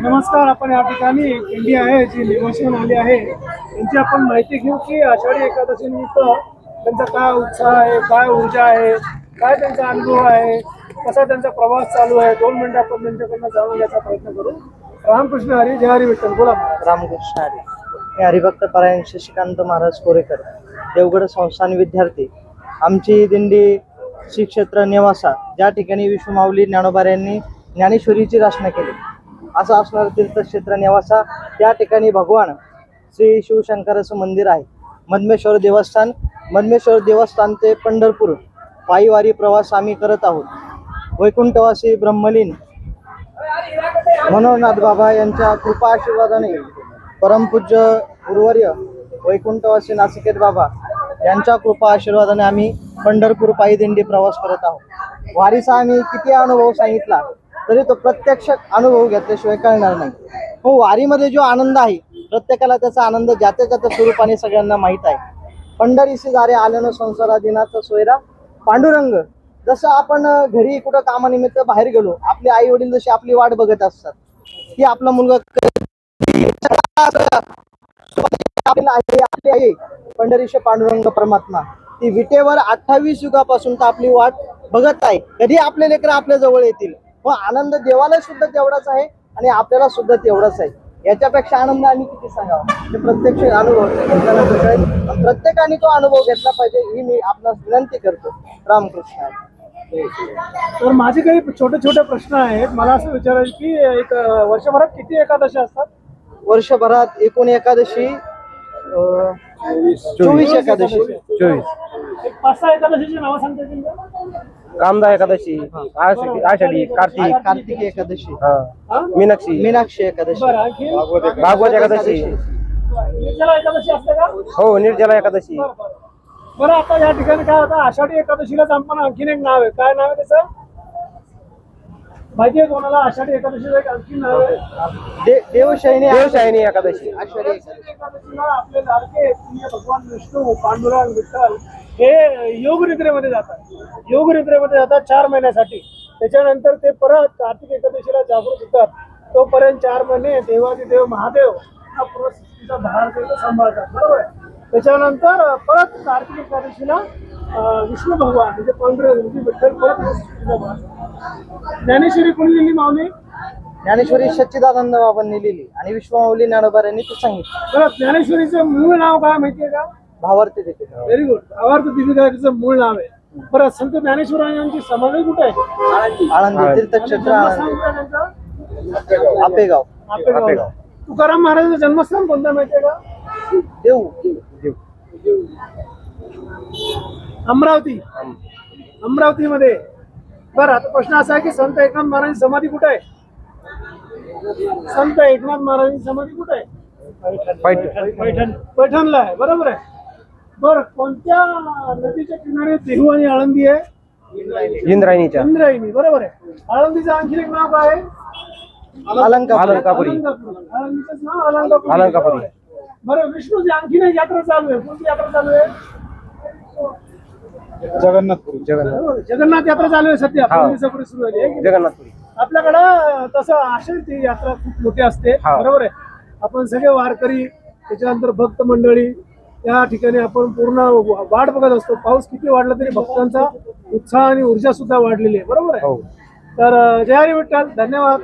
नमस्कार. आपण या ठिकाणी इंडिया आहे जी निवासित आली आहे त्यांची आपण माहिती घेऊ की आषाढी एकादशी निमित्त त्यांचा काय उत्साह आहे, काय ऊर्जा आहे, काय त्यांचा अनुभव आहे, कसा त्यांचा प्रवास चालू आहे. 2 मिनिटं आपण त्यांच्याकडनं जाणून घ्यायचा प्रयत्न करू. रामकृष्ण हरी. जय हरी विठ्ठल. बोला. रामकृष्ण हरी. मी हरिभक्त परायण शशिकांत महाराज कोरेकर, देवगड संस्थान विद्यार्थी. आमची दिंडी श्री क्षेत्र नेवासा, ज्या ठिकाणी विश्वमाऊली ज्ञानोबा यांनी ज्ञानेश्वरीची रचना केली असं असणारं तीर्थक्षेत्र नेवासा, त्या ठिकाणी भगवान श्री शिवशंकराचं मंदिर आहे. मधमेश्वर देवस्थान ते पंढरपूर पायीवारी प्रवास आम्ही करत आहोत. वैकुंठवासी ब्रह्मलीन मनोहरनाथ बाबा यांच्या कृपा आशीर्वादाने, परमपूज्य गुरुवर्य वैकुंठवासी नासिकेत बाबा यांच्या कृपा आशीर्वादाने आम्ही पंढरपूर पायी दिंडी प्रवास करत आहोत. वारीचा आम्ही किती अनुभव सांगितला तरी तो प्रत्यक्ष अनुभव घेतल्याशिवाय कळणार नाही. हो, वारीमध्ये जो आनंद आहे प्रत्येकाला त्याचा आनंद ज्याच्या त्याच्या स्वरूपाने सगळ्यांना माहीत आहे. पंढरीशी दारे आल्यानं संसारा दिनाचा सोयरा पांडुरंग. जसं आपण घरी कुठं कामानिमित्त बाहेर गेलो, आपले आई वडील जशी आपली वाट बघत असतात की आपला मुलगा आपली आई पंढरीशी पांडुरंग परमात्मा ती विटेवर 28 युगापासून तर आपली वाट बघत आहे. कधी आपले लेकरं आपल्या जवळ येतील. व आनंद देवाला सुद्धा तेवढाच आहे आणि आपल्याला सुद्धा तेवढाच आहे. याच्यापेक्षा आनंद आम्ही किती सांगावा. ते प्रत्यक्ष अनुभव प्रत्येकाने तो अनुभव घेतला पाहिजे ही मी आपणास विनंती करतो. रामकृष्ण. तर माझे काही छोटे छोटे प्रश्न आहेत. मला असं विचारायचं की एक वर्षभरात किती एकादशी असतात? वर्षभरात एकूण एकादशी 24 एकादशी. 24. एक 5-6 एकादशीची नावं सांगता येतील का? कामदा एकादशी, आषाढी, कार्तिकी एकादशी, मीनाक्षी एकादशी, बरं, आणखी भागवत एकादशी, निर्जला एकादशी असते का? हो, निर्जला एकादशी. बरं, आता या ठिकाणी काय होतं, आषाढी एकादशीलाच आपण आणखीन एक नाव आहे. काय नाव आहे त्याचं माहिती आहे कोणाला? आषाढी एकादशीला एक आणखी नाव आहे देवशयनी एकादशी. आषाढी एकादशीला आपले लाडके प्रिय भगवान विष्णू, पांडुरंग, विठ्ठल हे योगनिद्रेमध्ये जातात 4 महिन्यासाठी. त्याच्यानंतर ते परत कार्तिक एकादशीला जागृत होतात. तोपर्यंत 4 महिने देवादिदेव महादेव हा पूर्ण सृष्टीचा धार करून सांभाळतात. बरोबर आहे. त्याच्यानंतर परत कार्तिक एकादशीला विष्णू भगवान म्हणजे पांडुरंग म्हणजे विठ्ठल परत सृष्टीचा भार. ज्ञानेश्वरी कोणी लिहिली माऊली? ज्ञानेश्वरी सच्चिदानंद बाबांनी लिहिली आणि विश्वमाऊली ज्ञानोबा यांनी ते सांगितलं. बरं, ज्ञानेश्वरीचं मूळ नाव काय माहितीये का? भावार्थी देखील. Very good. भावार्थ दीपिका मूळ नाव आहे. बरं, संत ज्ञानेश्वरांची समाधी कुठे आहे? आळंदी तीर्थक्षेत्र आपेगाव. तुकाराम महाराजांचं जन्मस्थान कोणतं माहितीये का? देऊ. अमरावतीमध्ये. बरं, आता प्रश्न असा आहे की संत एकनाथ महाराजांची समाधी कुठे आहे? संत एकनाथ महाराजांची समाधी कुठे आहे? पैठणला आहे. बरोबर आहे. बरं, कोणत्या नदीच्या किनारी देहू आणि आळंदी आहे? इंद्रायणी. बरोबर आहे. आळंदीचं आणखी एक नाव काय आहे? अलंकापुरी. आळंदीचं नाव अलंकापुरी. बरं, विष्णूची आणखीन एक यात्रा चालू आहे. कोणती यात्रा चालू आहे? जगन्नाथ यात्रा चालू आहे सध्या. 5 दिवसापूर्वी सुरू झाली आहे जगन्नाथपुरी. आपल्याकडं तसं असेल ती यात्रा खूप मोठी असते. बरोबर आहे. आपण सगळे वारकरी, त्याच्यानंतर भक्त मंडळी त्या ठिकाणी आपण पूर्ण वाट बघत असतो. पाऊस किती वाढला तरी भक्तांचा उत्साह आणि ऊर्जा सुद्धा वाढलेली आहे. बरोबर आहे. तर जय हरी विठ्ठल. धन्यवाद.